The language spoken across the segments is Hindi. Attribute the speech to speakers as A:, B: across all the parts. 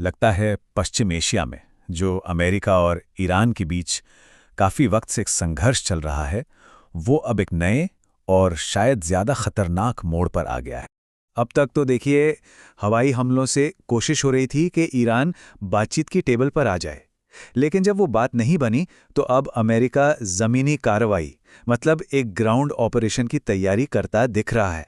A: लगता है पश्चिम एशिया में जो अमेरिका और ईरान के बीच काफ़ी वक्त से एक संघर्ष चल रहा है, वो अब एक नए और शायद ज़्यादा खतरनाक मोड़ पर आ गया है।
B: अब तक तो देखिए, हवाई हमलों से कोशिश हो रही थी कि ईरान बातचीत की टेबल पर आ जाए। लेकिन जब वो बात नहीं बनी तो अब अमेरिका ज़मीनी कार्रवाई मतलब एक ग्राउंड ऑपरेशन की तैयारी करता दिख रहा है।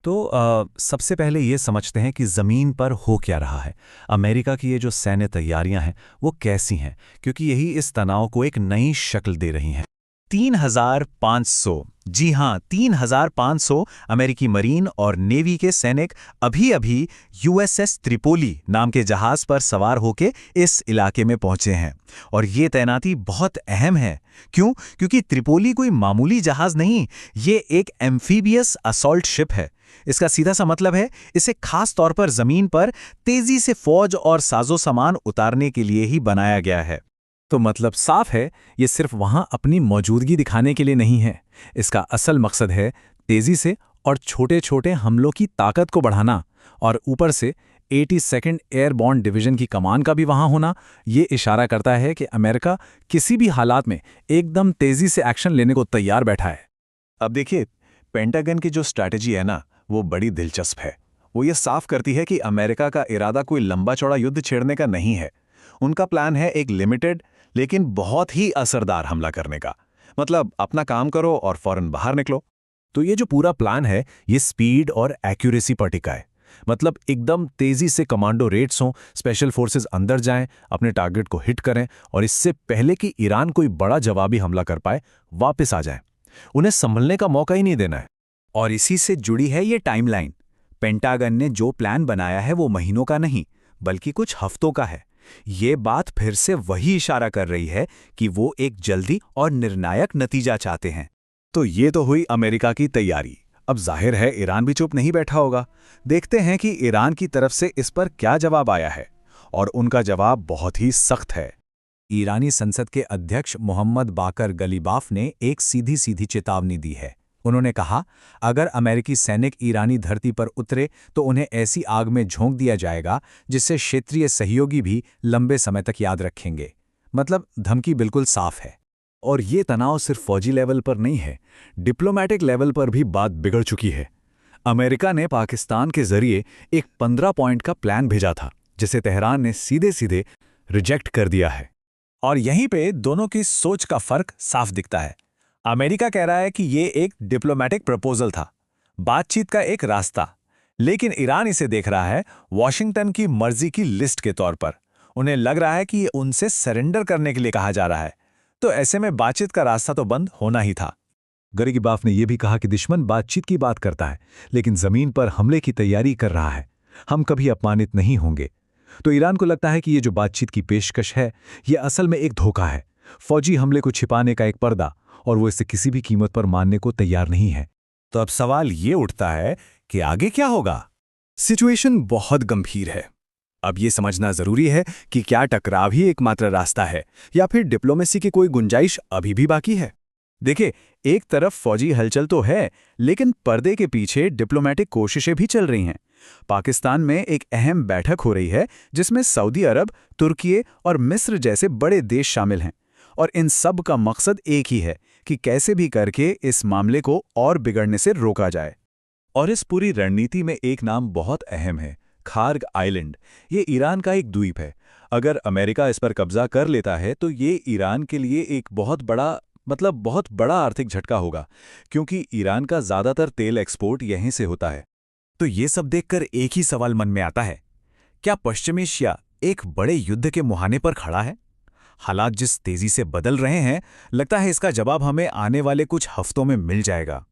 C: तो सबसे पहले ये समझते हैं कि ज़मीन पर हो क्या रहा है। अमेरिका की ये जो सैन्य तैयारियां हैं वो कैसी हैं, क्योंकि यही इस तनाव को एक नई शक्ल दे रही हैं।
B: 3,500, जी हां, 3,500 अमेरिकी मरीन और नेवी के सैनिक अभी-अभी यूएसएस त्रिपोली नाम के जहाज पर सवार होकर इस इलाके में पहुंचे हैं। और ये तैनाती बहुत अहम है। क्यों? क्योंकि त्रिपोली कोई मामूली जहाज नहीं, ये एक एम्फीबियस असॉल्ट शिप है। इसका सीधा सा मतलब है, इसे खास तौर पर जमीन पर तेजी से फौज और साजो सामान उतारने के लिए ही बनाया गया है।
A: तो मतलब साफ है, ये सिर्फ वहां अपनी मौजूदगी दिखाने के लिए नहीं है। इसका असल मकसद है तेजी से और छोटे-छोटे हमलों की ताकत को बढ़ाना। और ऊपर से 82nd एयरबॉर्न डिवीजन की कमान का भी वहां होना, ये इशारा करता है कि अमेरिका किसी भी हालात में एकदम तेजी से एक्शन लेने को तैयार बैठा है।
B: अब देखिए, पेंटागन की जो स्ट्रैटेजी है ना, वो बड़ी दिलचस्प है। वो ये साफ करती है कि अमेरिका का इरादा कोई लंबा चौड़ा युद्ध छेड़ने का नहीं है। उनका प्लान है एक लिमिटेड लेकिन बहुत ही असरदार हमला करने का। मतलब अपना काम करो और फौरन बाहर निकलो।
C: तो ये जो पूरा प्लान है, ये स्पीड और एक्यूरेसी पर टिका है। मतलब एकदम तेजी से कमांडो रेड्स हों, स्पेशल फोर्सेस अंदर जाएं, अपने टारगेट को हिट करें और इससे पहले कि ईरान कोई बड़ा जवाबी हमला कर पाए, वापस आ जाएं। उन्हें संभलने का मौका ही नहीं देना है।
B: और इसी से जुड़ी है ये टाइमलाइन। पेंटागन ने जो प्लान बनाया है वो महीनों का नहीं, बल्कि कुछ हफ्तों का है। ये बात फिर से वही इशारा कर रही है कि वो एक जल्दी और निर्णायक नतीजा चाहते हैं।
A: तो ये तो हुई अमेरिका की तैयारी। अब जाहिर है ईरान भी चुप नहीं बैठा होगा। देखते हैं कि ईरान की तरफ से इस पर क्या जवाब आया है। और उनका जवाब बहुत ही सख्त है।
C: ईरानी संसद के अध्यक्ष मोहम्मद बाकर गलीबाफ ने एक सीधी सीधी चेतावनी दी है। उन्होंने कहा, अगर अमेरिकी सैनिक ईरानी धरती पर उतरे तो उन्हें ऐसी आग में झोंक दिया जाएगा जिससे क्षेत्रीय सहयोगी भी लंबे समय तक याद रखेंगे। मतलब धमकी बिल्कुल साफ है।
A: और ये तनाव सिर्फ फौजी लेवल पर नहीं है, डिप्लोमैटिक लेवल पर भी बात बिगड़ चुकी है। अमेरिका ने पाकिस्तान के जरिए एक 15 पॉइंट का प्लान भेजा था, जिसे तेहरान ने सीधे सीधे रिजेक्ट कर दिया है।
B: और यहीं पे दोनों की सोच का फर्क साफ दिखता है। अमेरिका कह रहा है कि ये एक डिप्लोमैटिक प्रपोजल था, बातचीत का एक रास्ता। लेकिन ईरान इसे देख रहा है वॉशिंगटन की मर्जी की लिस्ट के तौर पर। उन्हें लग रहा है कि ये उनसे सरेंडर करने के लिए कहा जा रहा है। तो ऐसे में बातचीत का रास्ता तो बंद होना ही था।
A: गलीबाफ ने यह भी कहा कि दुश्मन बातचीत की बात करता है, लेकिन जमीन पर हमले की तैयारी कर रहा है। हम कभी अपमानित नहीं होंगे। तो ईरान को लगता है कि ये जो बातचीत की पेशकश है, ये असल में एक धोखा है, फौजी हमले को छिपाने का एक पर्दा, और वो इसे किसी भी कीमत पर मानने को तैयार नहीं है।
B: तो अब सवाल ये उठता है कि आगे क्या होगा?
A: सिचुएशन बहुत गंभीर है। अब ये समझना जरूरी है कि क्या टकराव ही एकमात्र रास्ता है या फिर डिप्लोमेसी की कोई गुंजाइश अभी भी बाकी है।
B: देखिए, एक तरफ फौजी हलचल तो है, लेकिन पर्दे के पीछे डिप्लोमेटिक कोशिशें भी चल रही हैं। पाकिस्तान में एक अहम बैठक हो रही है जिसमें सऊदी अरब, तुर्की और मिस्र जैसे बड़े देश शामिल हैं। और इन सब का मकसद एक ही है कि कैसे भी करके इस मामले को और बिगड़ने से रोका जाए। और इस पूरी रणनीति में एक नाम बहुत अहम है, खार्ग आइलैंड। ये ईरान का एक द्वीप है। अगर अमेरिका इस पर कब्जा कर लेता है तो ये ईरान के लिए एक बहुत बड़ा आर्थिक झटका होगा, क्योंकि ईरान का ज़्यादातर तेल एक्सपोर्ट यहीं से होता है। तो ये सब देखकर एक ही सवाल मन में आता है, क्या पश्चिम एशिया एक बड़े युद्ध के मुहाने पर खड़ा है? हालात जिस तेजी से बदल रहे हैं, लगता है इसका जवाब हमें आने वाले कुछ हफ्तों में मिल जाएगा।